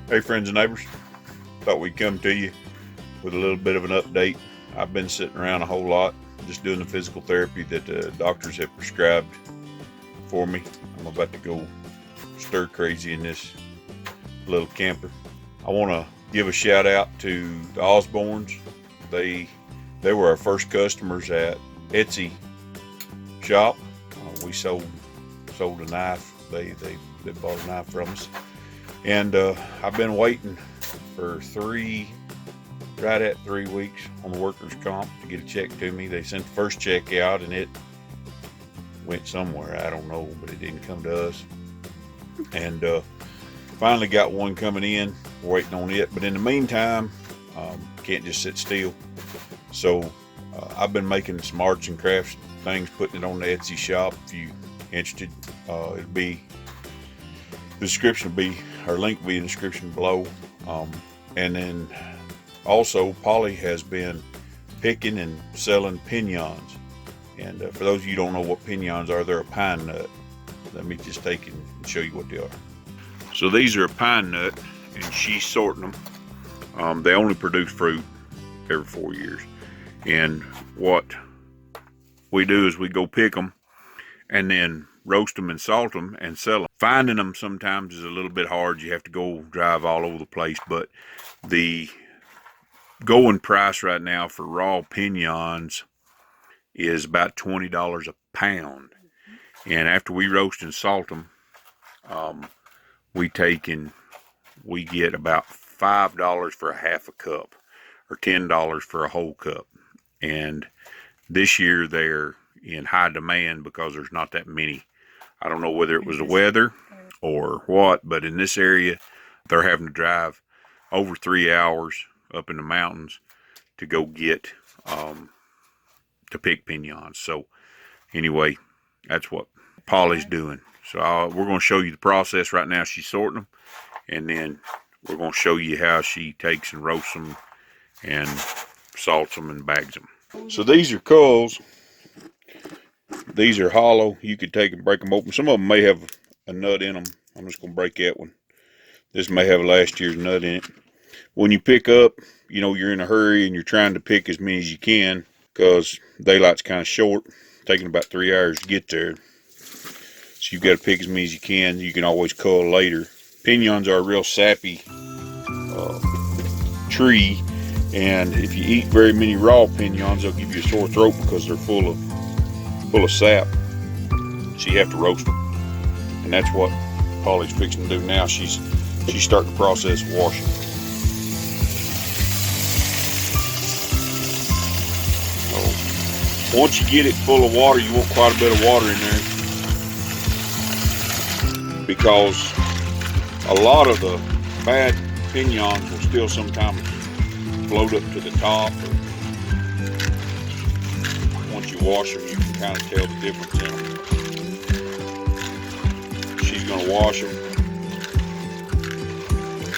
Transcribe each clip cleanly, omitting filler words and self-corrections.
Hey friends and neighbors, thought we'd come to you with a little bit of an update. I've been sitting around a whole lot just doing the physical therapy that the doctors have prescribed for me. I'm about to go stir crazy in this little camper. I want to give a shout out to the Osborns. They were our first customers at Etsy shop. We sold a knife. They bought a knife from us. And I've been waiting for right at 3 weeks on the workers' comp to get a check to me. They sent the first check out and it went somewhere, I don't know, but it didn't come to us. And finally got one coming in, we're waiting on it. But in the meantime, can't just sit still. So I've been making some arts and crafts things, putting it on the Etsy shop. If you're interested, the description will be, our link will be in the description below. And then also Polly has been picking and selling piñons. And for those of you who don't know what piñons are, they're a pine nut. Let me just take and show you what they are. So these are a pine nut, and she's sorting them. They only produce fruit every 4 years. And what we do is we go pick them and then roast them and salt them and sell them. Finding them sometimes is a little bit hard. You have to go drive all over the place, but the going price right now for raw piñons is about $20 a pound. And after we roast and salt them, we get about $5 for a half a cup or $10 for a whole cup. And this year they're in high demand because there's not that many. I don't know whether it was the weather or what, but in this area, they're having to drive over 3 hours up in the mountains to go get, to pick piñons. So anyway, that's what Polly's doing. So we're going to show you the process right now. She's sorting them, and then we're going to show you how she takes and roasts them and salts them and bags them. So these are culls. These are hollow. You could take and break them open. Some of them may have a nut in them. I'm just going to break that one. This may have last year's nut in it. When you pick up, you know, you're in a hurry and you're trying to pick as many as you can because daylight's kind of short, taking about 3 hours to get there. So you've got to pick as many as you can. You can always cull later. Piñons are a real sappy tree, and if you eat very many raw piñons, they'll give you a sore throat because they're full of sap. So you have to roast them, and that's what Polly's fixing to do now. She's starting the process of washing. So once you get it full of water, you want quite a bit of water in there because a lot of the bad piñons will still sometimes float up to the top. Once you wash them, you can kind of tell the difference in them. She's going to wash them.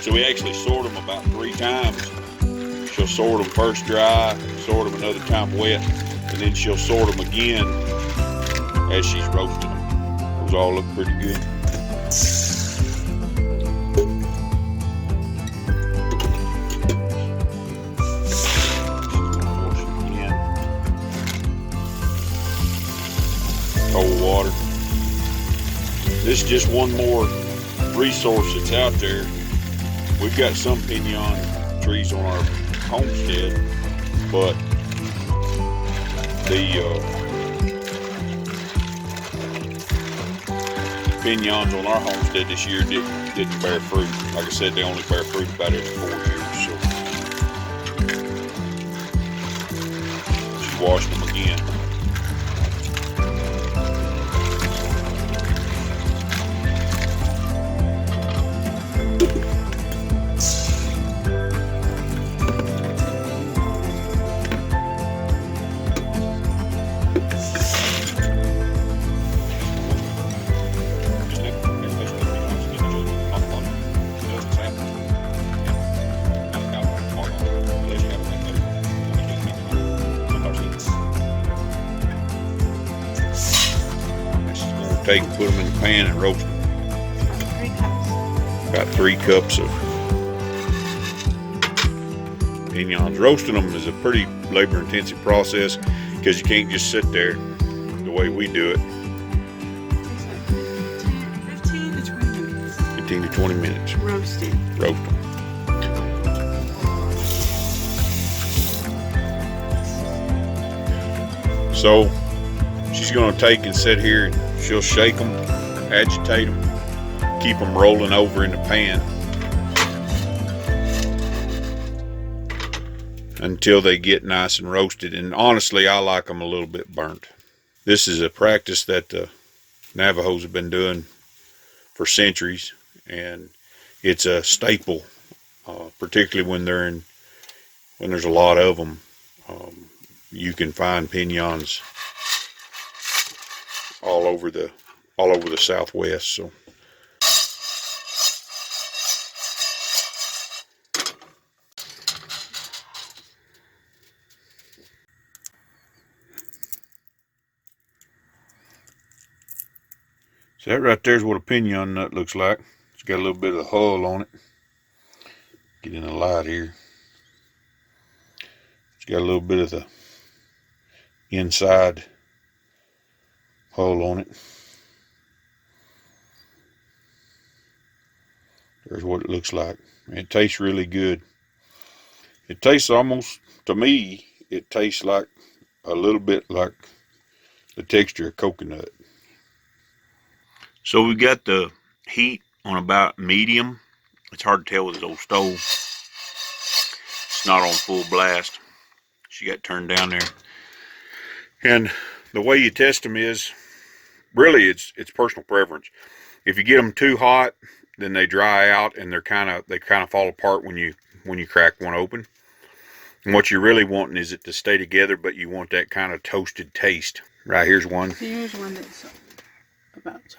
So we actually sort them about 3 times. She'll sort them first dry, sort them another time wet, and then she'll sort them again as she's roasting them. Those all look pretty good. Cold water. This is just one more resource that's out there. We've got some piñon trees on our homestead, but the piñons on our homestead this year didn't bear fruit. Like I said, they only bear fruit about every 4 years. So she washed them again. Take and put them in the pan and roast them. 3 cups. About 3 cups of Piñons. Roasting them is a pretty labor-intensive process because you can't just sit there the way we do it. 15 to 20 minutes. 15 to 20 minutes. Roasting. Roast them. So she's going to take and sit here and she'll shake them, agitate them, keep them rolling over in the pan until they get nice and roasted. And honestly, I like them a little bit burnt. This is a practice that the Navajos have been doing for centuries, and it's a staple, particularly when there's a lot of them. You can find piñons all over the Southwest. So that right there is what a piñon nut looks like. It's got a little bit of the hull on it. Get in the light here. It's got a little bit of the inside hull on it. There's what it looks like. It tastes really good. It tastes almost, to me, it tastes like a little bit like the texture of coconut. So we got the heat on about medium. It's hard to tell with this old stove. It's not on full blast. She got turned down there. And the way you test them is, really, it's personal preference. If you get them too hot, then they dry out and they kind of fall apart when you crack one open. And what you're really wanting is it to stay together, but you want that kind of toasted taste. Right, here's one. Here's one that's about toast.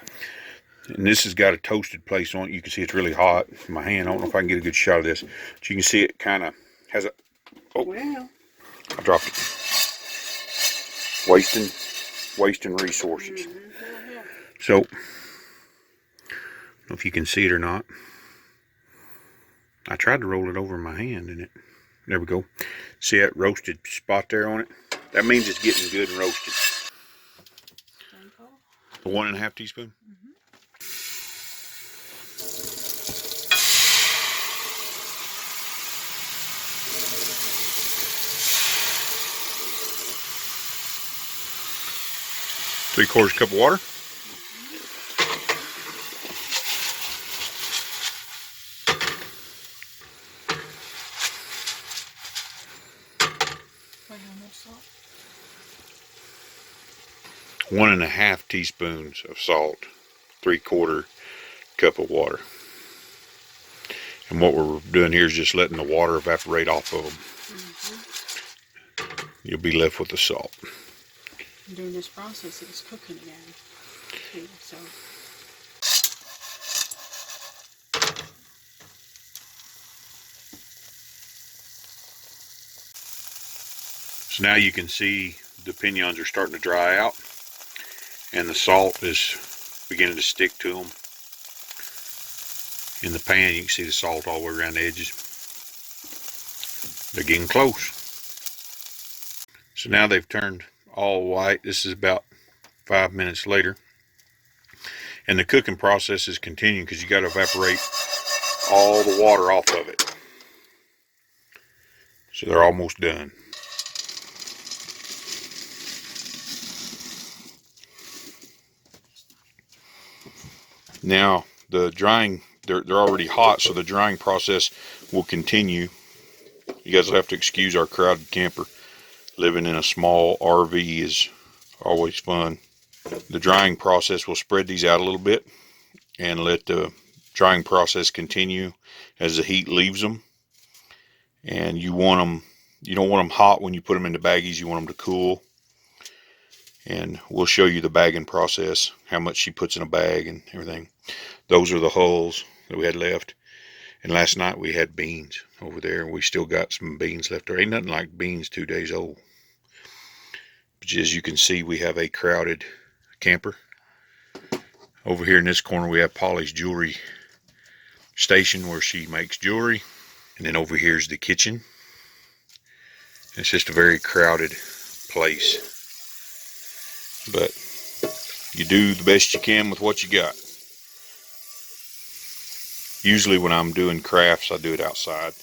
And this has got a toasted place on it. You can see it's really hot in my hand. I don't know if I can get a good shot of this, but you can see it kind of has a. Oh, well, I dropped it. Wasting resources. So, I don't know if you can see it or not. I tried to roll it over in my hand, and there we go. See that roasted spot there on it? That means it's getting good and roasted. 1.5 teaspoons. 3/4 cup of water. Wait, how much salt? 1.5 teaspoons of salt. 3/4 cup of water. And what we're doing here is just letting the water evaporate off of them. You'll be left with the salt. During this process, it's cooking again. Too, so. So now you can see the piñons are starting to dry out, and the salt is beginning to stick to them. In the pan, you can see the salt all the way around the edges. They're getting close. So now they've turned all white. This is about 5 minutes later. And the cooking process is continuing because you got to evaporate all the water off of it. So they're almost done. Now the drying, they're already hot, so the drying process will continue. You guys will have to excuse our crowded camper. Living in a small RV is always fun. The drying process will spread these out a little bit and let the drying process continue as the heat leaves them. And you don't want them hot when you put them in the baggies. You want them to cool. And we'll show you the bagging process, how much she puts in a bag and everything. Those are the hulls that we had left. And last night we had beans over there, and we still got some beans left there. Ain't nothing like beans 2 days old. But as you can see, we have a crowded camper. Over here in this corner, we have Polly's jewelry station where she makes jewelry. And then over here is the kitchen. It's just a very crowded place. But you do the best you can with what you got. Usually when I'm doing crafts, I do it outside.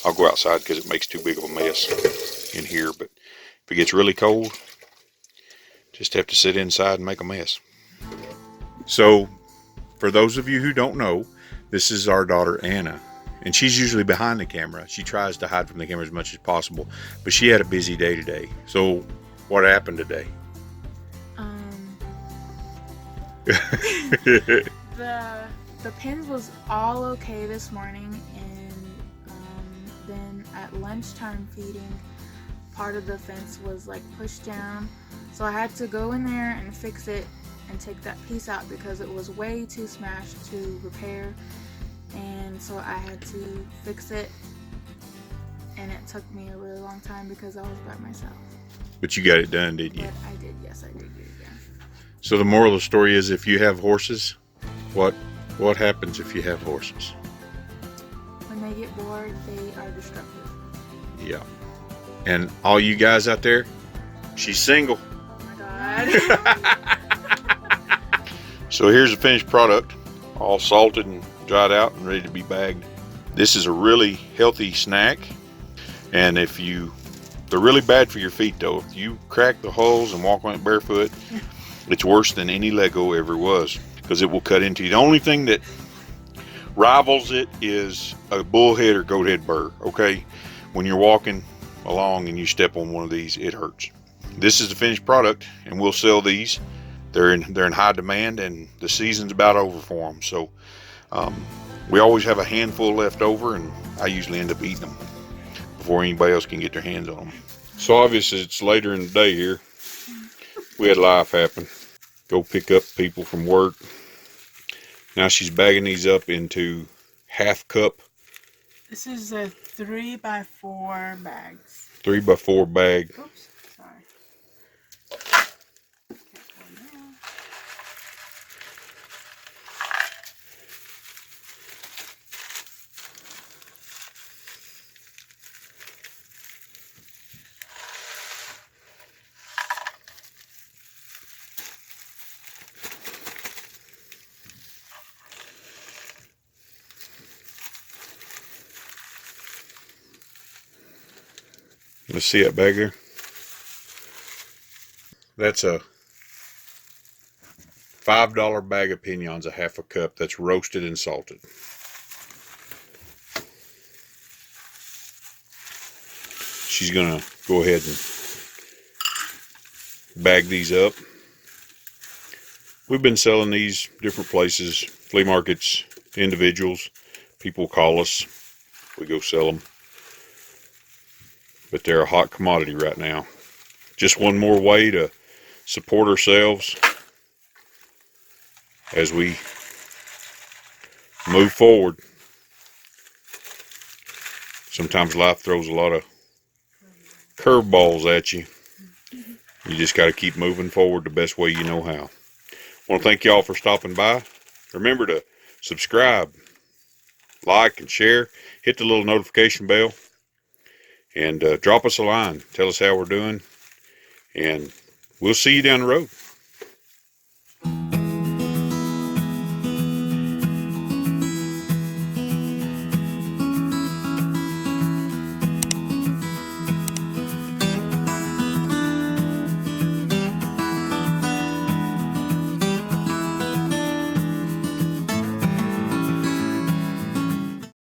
I'll go outside because it makes too big of a mess in here. But if it gets really cold, just have to sit inside and make a mess. So, for those of you who don't know, this is our daughter Anna. And she's usually behind the camera. She tries to hide from the camera as much as possible. But she had a busy day today. So, what happened today? The pins was all okay this morning, and then at lunchtime feeding, part of the fence was like pushed down, so I had to go in there and fix it and take that piece out because it was way too smashed to repair, and so I had to fix it, and it took me a really long time because I was by myself. But you got it done, didn't you? But I did, yes, I did get it done. So the moral of the story is, if you have horses, what happens if you have horses? When they get bored, they are destructive. Yeah. And all you guys out there, she's single. Oh my God. So here's the finished product, all salted and dried out and ready to be bagged. This is a really healthy snack, and they're really bad for your feet though. If you crack the holes and walk on it barefoot, it's worse than any Lego ever was, because it will cut into you. The only thing that rivals it is a bullhead or goat head burr, okay? When you're walking along and you step on one of these, it hurts. This is the finished product, and we'll sell these. They're in high demand, and the season's about over for them. So we always have a handful left over, and I usually end up eating them before anybody else can get their hands on them. So obviously it's later in the day here. We had life happen. Go pick up people from work. Now she's bagging these up into half cup. This is a 3x4 bags. 3x4 bag. Oops, sorry. Let's see that bag there. That's a $5 bag of piñons, a half a cup. That's roasted and salted. She's gonna go ahead and bag these up. We've been selling these different places, flea markets, individuals. People call us. We go sell them. But they're a hot commodity right now. Just one more way to support ourselves as we move forward. Sometimes life throws a lot of curveballs at you. You just got to keep moving forward the best way you know how. I want to thank y'all for stopping by. Remember to subscribe, like, and share. Hit the little notification bell. And drop us a line. Tell us how we're doing. And we'll see you down the road.